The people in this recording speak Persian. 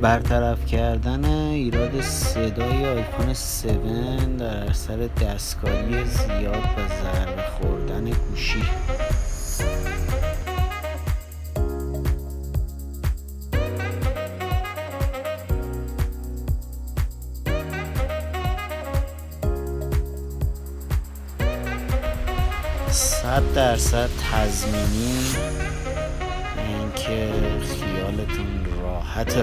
برطرف کردن ایراد صدای آیفون 7 در اثر دستکاری زیاد و ضربه خوردن گوشی. %100 تضمینی، اینکه خیالتون راحت